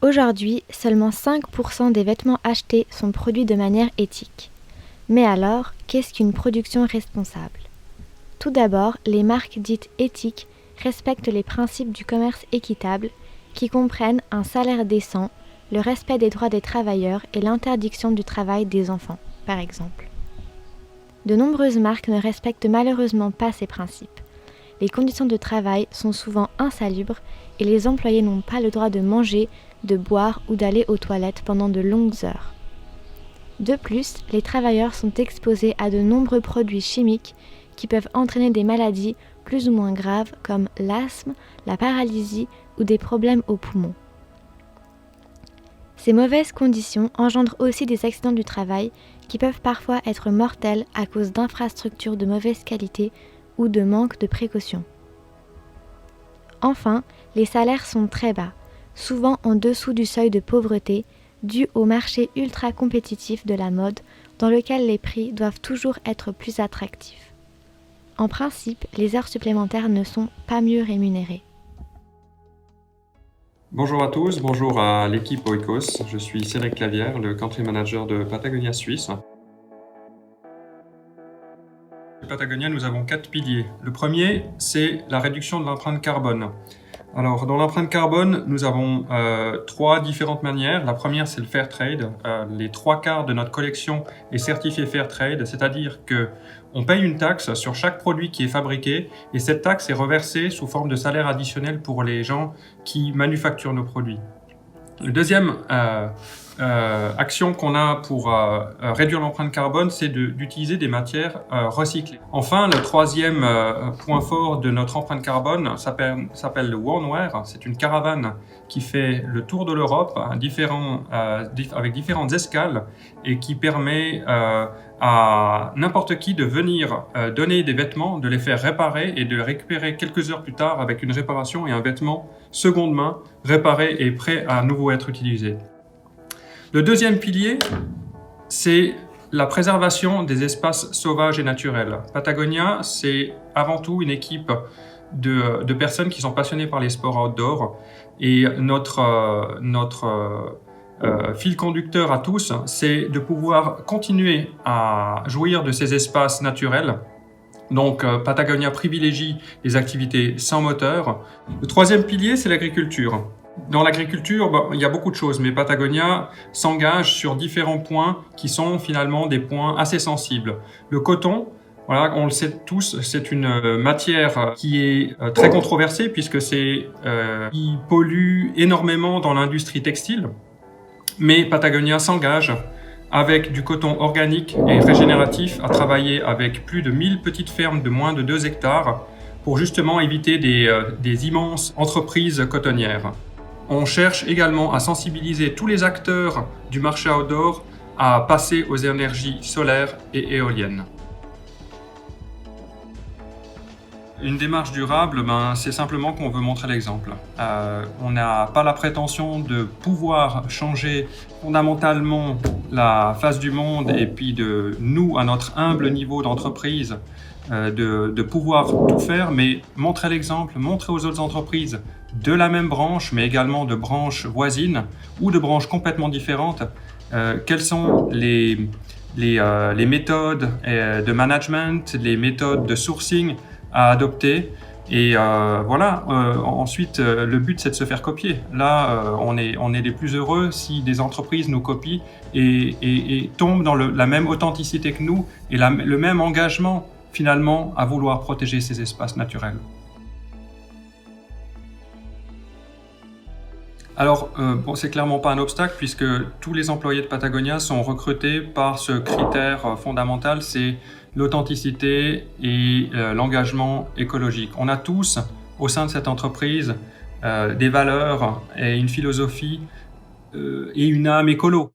Aujourd'hui, seulement 5% des vêtements achetés sont produits de manière éthique. Mais alors, qu'est-ce qu'une production responsable ? Tout d'abord, les marques dites éthiques respectent les principes du commerce équitable qui comprennent un salaire décent, le respect des droits des travailleurs et l'interdiction du travail des enfants, par exemple. De nombreuses marques ne respectent malheureusement pas ces principes. Les conditions de travail sont souvent insalubres et les employés n'ont pas le droit de manger, de boire ou d'aller aux toilettes pendant de longues heures. De plus, les travailleurs sont exposés à de nombreux produits chimiques qui peuvent entraîner des maladies plus ou moins graves comme l'asthme, la paralysie ou des problèmes aux poumons. Ces mauvaises conditions engendrent aussi des accidents du travail qui peuvent parfois être mortels à cause d'infrastructures de mauvaise qualité ou de manque de précautions. Enfin, les salaires sont très bas, souvent en dessous du seuil de pauvreté, dû au marché ultra compétitif de la mode dans lequel les prix doivent toujours être plus attractifs. En principe, les heures supplémentaires ne sont pas mieux rémunérées. Bonjour à tous, bonjour à l'équipe Oikos. Je suis Cédric Clavière, le country manager de Patagonia Suisse. Chez Patagonia, nous avons 4 piliers. Le premier, c'est la réduction de l'empreinte carbone. Alors, dans l'empreinte carbone, nous avons 3 différentes manières. La première, c'est le fair trade. Les 3/4 de notre collection est certifié fair trade, c'est-à-dire qu'on paye une taxe sur chaque produit qui est fabriqué et cette taxe est reversée sous forme de salaire additionnel pour les gens qui manufacturent nos produits. Le deuxième action qu'on a pour réduire l'empreinte carbone, c'est d'utiliser des matières recyclées. Enfin, le troisième point fort de notre empreinte carbone s'appelle le Warnwear. C'est une caravane qui fait le tour de l'Europe avec différentes escales et qui permet à n'importe qui de venir donner des vêtements, de les faire réparer et de les récupérer quelques heures plus tard avec une réparation et un vêtement seconde main, réparé et prêt à nouveau être utilisé. Le deuxième pilier, c'est la préservation des espaces sauvages et naturels. Patagonia, c'est avant tout une équipe de personnes qui sont passionnées par les sports outdoor et notre fil conducteur à tous, c'est de pouvoir continuer à jouir de ces espaces naturels. Donc, Patagonia privilégie les activités sans moteur. Le troisième pilier, c'est l'agriculture. Dans l'agriculture, il y a beaucoup de choses, mais Patagonia s'engage sur différents points qui sont finalement des points assez sensibles. Le coton, voilà, on le sait tous, c'est une matière qui est très controversée puisque il pollue énormément dans l'industrie textile. Mais Patagonia s'engage avec du coton organique et régénératif à travailler avec plus de 1000 petites fermes de moins de 2 hectares pour justement éviter des immenses entreprises cotonnières. On cherche également à sensibiliser tous les acteurs du marché outdoor à passer aux énergies solaires et éoliennes. Une démarche durable, c'est simplement qu'on veut montrer l'exemple. On n'a pas la prétention de pouvoir changer fondamentalement la face du monde et puis de nous, à notre humble niveau d'entreprise, de pouvoir tout faire, mais montrer l'exemple, montrer aux autres entreprises de la même branche, mais également de branches voisines ou de branches complètement différentes, quelles sont les méthodes de management, les méthodes de sourcing à adopter. Et ensuite, le but, c'est de se faire copier. Là, on est les plus heureux si des entreprises nous copient et tombent dans la même authenticité que nous et le même engagement, finalement, à vouloir protéger ces espaces naturels. Alors, c'est clairement pas un obstacle puisque tous les employés de Patagonia sont recrutés par ce critère fondamental, c'est l'authenticité et l'engagement écologique. On a tous, au sein de cette entreprise, des valeurs et une philosophie et une âme écolo.